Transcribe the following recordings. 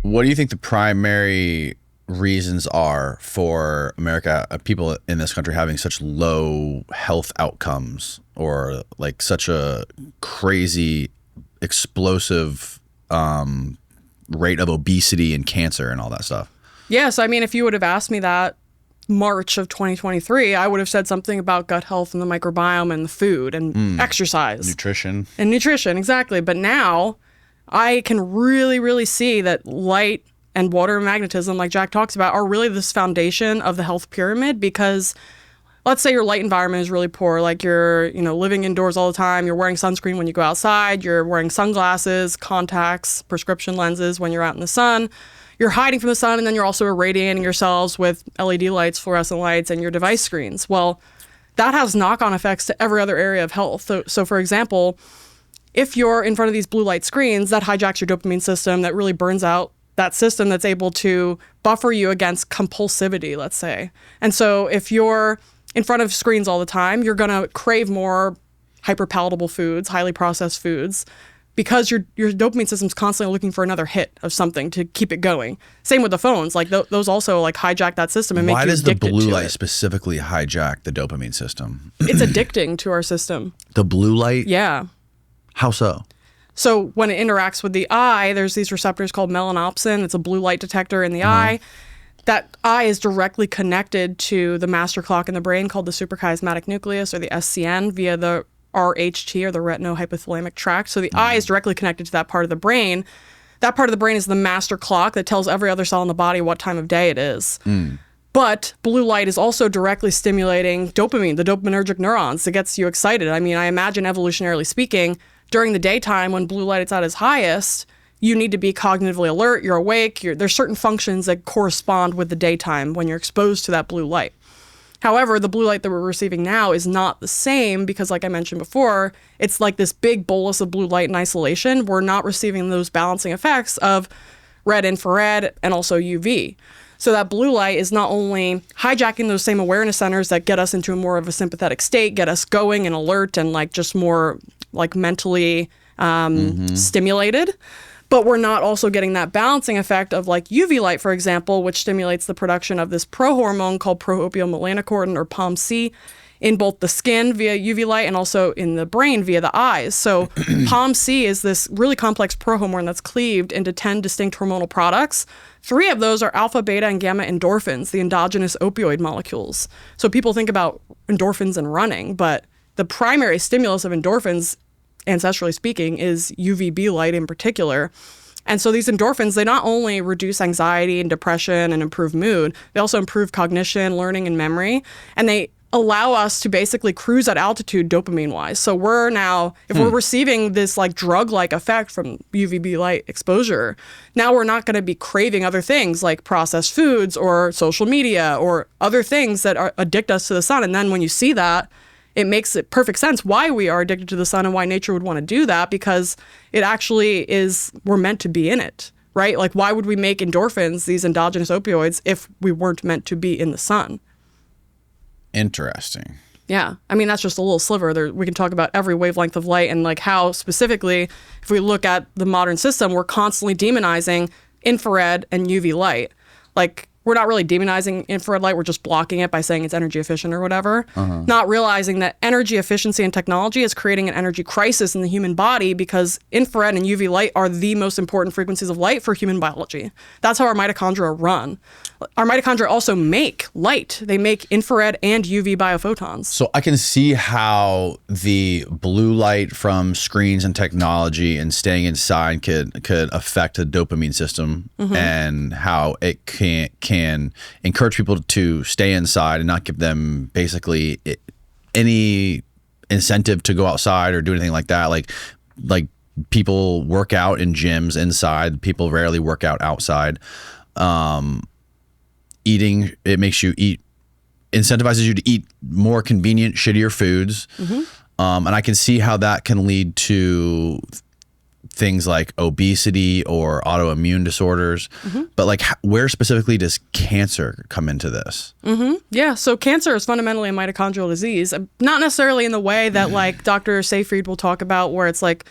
What do you think the primary reasons are for people in this country having such low health outcomes, or like such a crazy, explosive rate of obesity and cancer and all that stuff? Yes, I mean, if you would have asked me that March of 2023, I would have said something about gut health and the microbiome and the food and exercise. Nutrition. And nutrition, exactly. But now I can really, really see that light and water and magnetism, like Jack talks about, are really this foundation of the health pyramid, because let's say your light environment is really poor, like you're, living indoors all the time, you're wearing sunscreen when you go outside, you're wearing sunglasses, contacts, prescription lenses when you're out in the sun, you're hiding from the sun, and then you're also irradiating yourselves with LED lights, fluorescent lights, and your device screens. Well, that has knock-on effects to every other area of health. So for example, if you're in front of these blue light screens, that hijacks your dopamine system, that really burns out that system that's able to buffer you against compulsivity, let's say. And so if you're in front of screens all the time, you're going to crave more hyperpalatable foods, highly processed foods, because your dopamine system's constantly looking for another hit of something to keep it going. Same with the phones. Like those also like hijack that system and make you addicted to it. Why does the blue light specifically hijack the dopamine system? It's addicting to our system. The blue light? Yeah. How so? So when it interacts with the eye, there's these receptors called melanopsin. It's a blue light detector in the eye. That eye is directly connected to the master clock in the brain called the suprachiasmatic nucleus, or the SCN, via the RHT, or the retinohypothalamic tract. So the eye is directly connected to that part of the brain. That part of the brain is the master clock that tells every other cell in the body what time of day it is. But blue light is also directly stimulating dopamine, the dopaminergic neurons. It gets you excited. I mean, I imagine evolutionarily speaking, during the daytime when blue light is at its highest, you need to be cognitively alert, you're awake, there's certain functions that correspond with the daytime when you're exposed to that blue light. However, the blue light that we're receiving now is not the same because, like I mentioned before, it's like this big bolus of blue light in isolation. We're not receiving those balancing effects of red infrared and also UV. So that blue light is not only hijacking those same awareness centers that get us into more of a sympathetic state, get us going and alert and like just more like mentally stimulated, but we're not also getting that balancing effect of like UV light, for example, which stimulates the production of this prohormone called proopiomelanocortin, or POMC, in both the skin via UV light and also in the brain via the eyes. So POMC is this really complex prohormone that's cleaved into 10 distinct hormonal products. 3 of those are alpha, beta, and gamma endorphins, the endogenous opioid molecules. So people think about endorphins and running, but the primary stimulus of endorphins, ancestrally speaking, is UVB light in particular. And so these endorphins, they not only reduce anxiety and depression and improve mood, they also improve cognition, learning, and memory. And they allow us to basically cruise at altitude dopamine-wise. So we're now, if we're receiving this like drug-like effect from UVB light exposure, now we're not going to be craving other things like processed foods or social media or other things that addict us to the sun. And then when you see that, it makes it perfect sense why we are addicted to the sun and why nature would want to do that, because it actually is, we're meant to be in it, right? Like, why would we make endorphins, these endogenous opioids, if we weren't meant to be in the sun? Interesting. Yeah. I mean, that's just a little sliver. We can talk about every wavelength of light and like how specifically, if we look at the modern system, we're constantly demonizing infrared and UV light. Like, we're not really demonizing infrared light. We're just blocking it by saying it's energy efficient or whatever. Not realizing that energy efficiency and technology is creating an energy crisis in the human body, because infrared and UV light are the most important frequencies of light for human biology. That's how our mitochondria run. Our mitochondria also make light. They make infrared and UV biophotons. So I can see how the blue light from screens and technology and staying inside could affect the dopamine system, and how it can encourage people to stay inside and not give them basically any incentive to go outside or do anything like that. Like people work out in gyms inside. People rarely work out outside. Eating, it makes you incentivizes you to eat more convenient, shittier foods. And I can see how that can lead to things like obesity or autoimmune disorders. But like, where specifically does cancer come into this? Yeah, so cancer is fundamentally a mitochondrial disease, not necessarily in the way that like Dr. Seyfried will talk about, where it's like,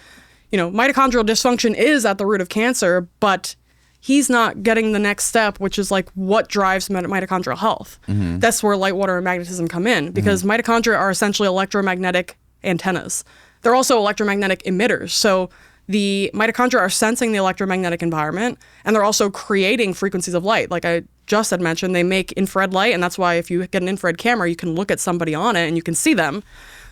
mitochondrial dysfunction is at the root of cancer, but he's not getting the next step, which is like what drives mitochondrial health. That's where light, water, and magnetism come in, because mitochondria are essentially electromagnetic antennas. They're also electromagnetic emitters. So the mitochondria are sensing the electromagnetic environment, and they're also creating frequencies of light. Like I just had mentioned, they make infrared light, and that's why if you get an infrared camera, you can look at somebody on it and you can see them.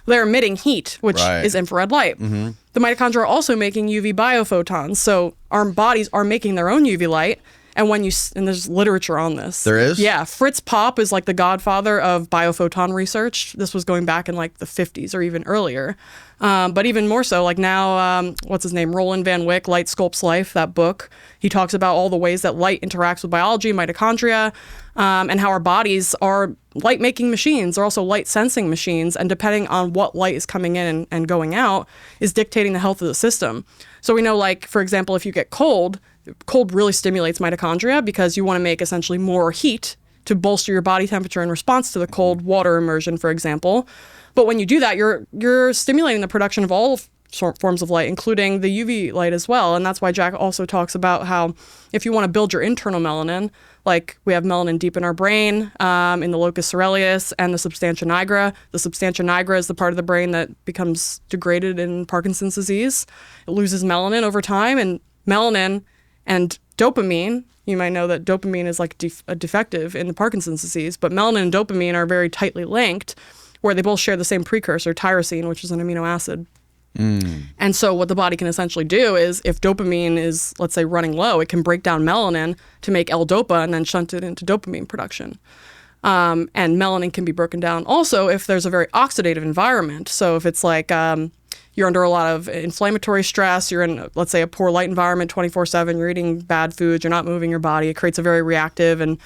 They're emitting heat, which is infrared light. The mitochondria are also making UV biophotons. So our bodies are making their own UV light. And and there's literature on this. There is? Yeah. Fritz Popp is like the godfather of biophoton research. This was going back in like the 50s or even earlier. But even more so, like now, what's his name? Roland Van Wyck, Light Sculpts Life, that book. He talks about all the ways that light interacts with biology, mitochondria, and how our bodies are light-making machines. They're also light-sensing machines. And depending on what light is coming in and going out is dictating the health of the system. So we know, like, for example, if you get cold really stimulates mitochondria because you want to make essentially more heat to bolster your body temperature in response to the cold water immersion, for example. But when you do that, you're stimulating the production of all forms of light, including the UV light as well. And that's why Jack also talks about how if you want to build your internal melanin, like we have melanin deep in our brain, in the locus coeruleus and the substantia nigra. The substantia nigra is the part of the brain that becomes degraded in Parkinson's disease. It loses melanin over time, and melanin and dopamine, you might know that dopamine is like a defective in the Parkinson's disease, but melanin and dopamine are very tightly linked, where they both share the same precursor, tyrosine, which is an amino acid. And so what the body can essentially do is if dopamine is, let's say, running low, it can break down melanin to make L-dopa and then shunt it into dopamine production. And melanin can be broken down also if there's a very oxidative environment. So if it's like you're under a lot of inflammatory stress, you're in, let's say, a poor light environment 24/7, you're eating bad foods, you're not moving your body, it creates a very reactive and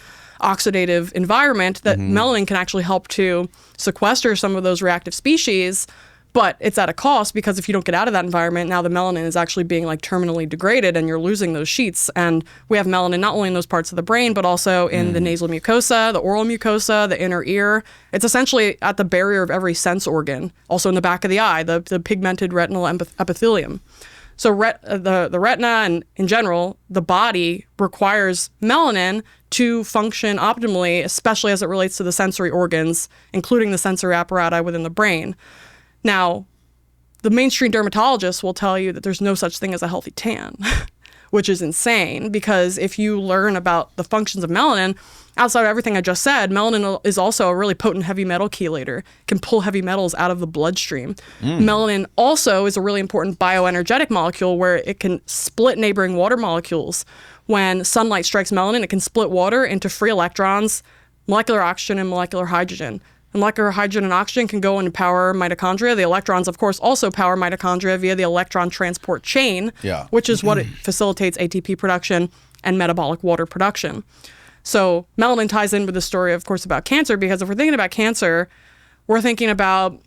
oxidative environment that melanin can actually help to sequester some of those reactive species. But it's at a cost, because if you don't get out of that environment, now the melanin is actually being like terminally degraded and you're losing those sheets. And we have melanin not only in those parts of the brain, but also in the nasal mucosa, the oral mucosa, the inner ear. It's essentially at the barrier of every sense organ. Also in the back of the eye, the pigmented retinal epithelium. So the retina and in general, the body requires melanin to function optimally, especially as it relates to the sensory organs, including the sensory apparatus within the brain. Now, the mainstream dermatologist will tell you that there's no such thing as a healthy tan, which is insane, because if you learn about the functions of melanin, outside of everything I just said, melanin is also a really potent heavy metal chelator, can pull heavy metals out of the bloodstream. Melanin also is a really important bioenergetic molecule where it can split neighboring water molecules. When sunlight strikes melanin, it can split water into free electrons, molecular oxygen, and molecular hydrogen. And molecular hydrogen and oxygen can go and power mitochondria. The electrons, of course, also power mitochondria via the electron transport chain, which is what it facilitates ATP production and metabolic water production. So melanin ties in with the story, of course, about cancer, because if we're thinking about cancer, we're thinking about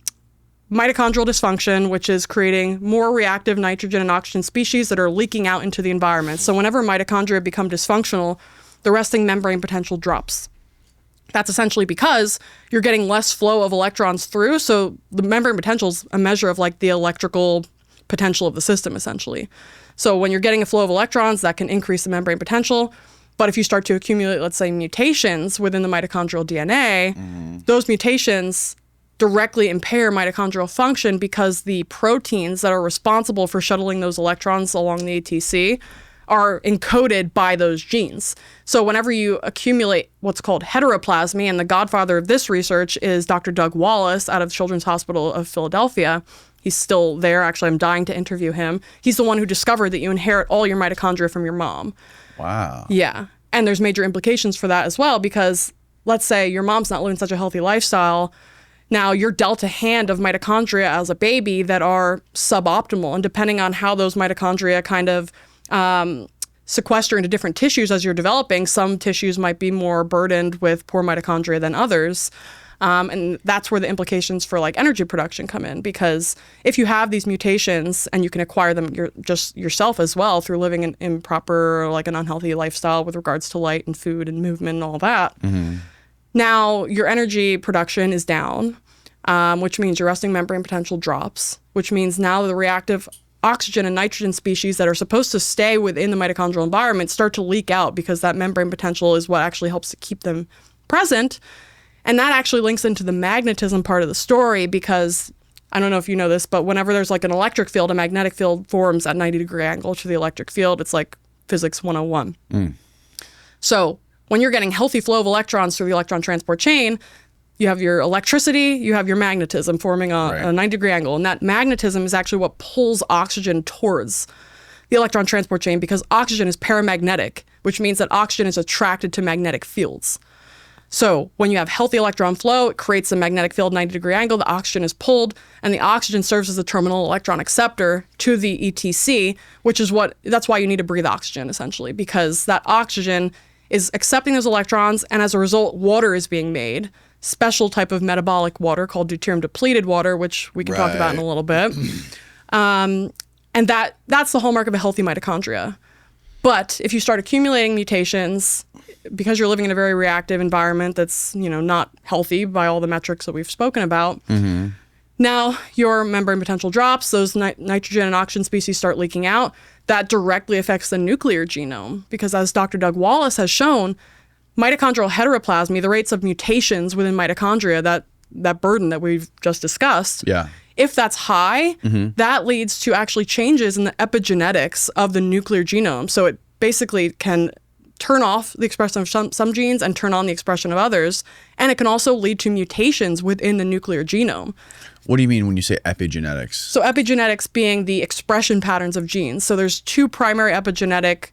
mitochondrial dysfunction, which is creating more reactive nitrogen and oxygen species that are leaking out into the environment. So whenever mitochondria become dysfunctional, the resting membrane potential drops. That's essentially because you're getting less flow of electrons through. So the membrane potential is a measure of like the electrical potential of the system, essentially. So when you're getting a flow of electrons, that can increase the membrane potential. But if you start to accumulate, let's say, mutations within the mitochondrial DNA, those mutations directly impair mitochondrial function, because the proteins that are responsible for shuttling those electrons along the ATC are encoded by those genes. So whenever you accumulate what's called heteroplasmy, and the godfather of this research is Dr. Doug Wallace out of Children's Hospital of Philadelphia. He's still there. Actually, I'm dying to interview him. He's the one who discovered that you inherit all your mitochondria from your mom. Wow. Yeah. And there's major implications for that as well, because let's say your mom's not living such a healthy lifestyle. Now you're dealt a hand of mitochondria as a baby that are suboptimal. And depending on how those mitochondria kind of sequester into different tissues as you're developing, some tissues might be more burdened with poor mitochondria than others. And that's where the implications for like energy production come in, because if you have these mutations and you can acquire them just yourself as well through living an improper, like an unhealthy lifestyle with regards to light and food and movement and all that, now your energy production is down, which means your resting membrane potential drops, which means now the reactive oxygen and nitrogen species that are supposed to stay within the mitochondrial environment start to leak out because that membrane potential is what actually helps to keep them present. And that actually links into the magnetism part of the story because I don't know if you know this, but whenever there's like an electric field, a magnetic field forms at 90-degree angle to the electric field. It's like physics 101. So when you're getting healthy flow of electrons through the electron transport chain, you have your electricity, you have your magnetism forming a 90-degree angle. And that magnetism is actually what pulls oxygen towards the electron transport chain because oxygen is paramagnetic, which means that oxygen is attracted to magnetic fields. So when you have healthy electron flow, it creates a magnetic field 90-degree angle, the oxygen is pulled, and the oxygen serves as a terminal electron acceptor to the ETC, that's why you need to breathe oxygen, essentially, because that oxygen is accepting those electrons, and as a result, water is being made, special type of metabolic water called deuterium-depleted water, which we can talk about in a little bit. And that's the hallmark of a healthy mitochondria. But if you start accumulating mutations, because you're living in a very reactive environment that's, not healthy by all the metrics that we've spoken about, now your membrane potential drops, those nitrogen and oxygen species start leaking out. That directly affects the nuclear genome because as Dr. Doug Wallace has shown, mitochondrial heteroplasmy, the rates of mutations within mitochondria, that burden that we've just discussed, if that's high, that leads to actually changes in the epigenetics of the nuclear genome. So it basically can turn off the expression of some genes and turn on the expression of others. And it can also lead to mutations within the nuclear genome. What do you mean when you say epigenetics? So epigenetics being the expression patterns of genes. So there's two primary epigenetic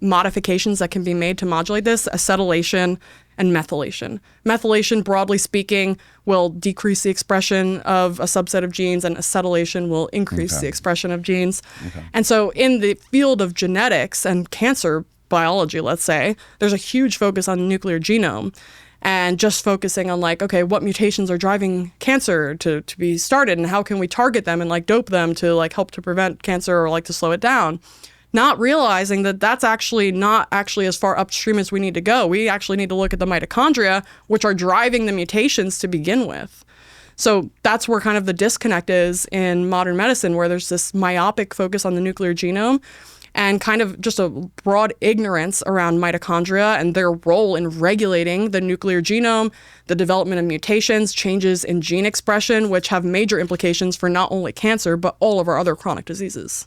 modifications that can be made to modulate this: acetylation and methylation. Methylation, broadly speaking, will decrease the expression of a subset of genes, and acetylation will increase the expression of genes. And so in the field of genetics and cancer biology, let's say, there's a huge focus on the nuclear genome and just focusing on what mutations are driving cancer to be started and how can we target them and dope them to help to prevent cancer or to slow it down. Not realizing that that's actually not as far upstream as we need to go. We actually need to look at the mitochondria, which are driving the mutations to begin with. So that's where kind of the disconnect is in modern medicine, where there's this myopic focus on the nuclear genome and kind of just a broad ignorance around mitochondria and their role in regulating the nuclear genome, the development of mutations, changes in gene expression, which have major implications for not only cancer, but all of our other chronic diseases.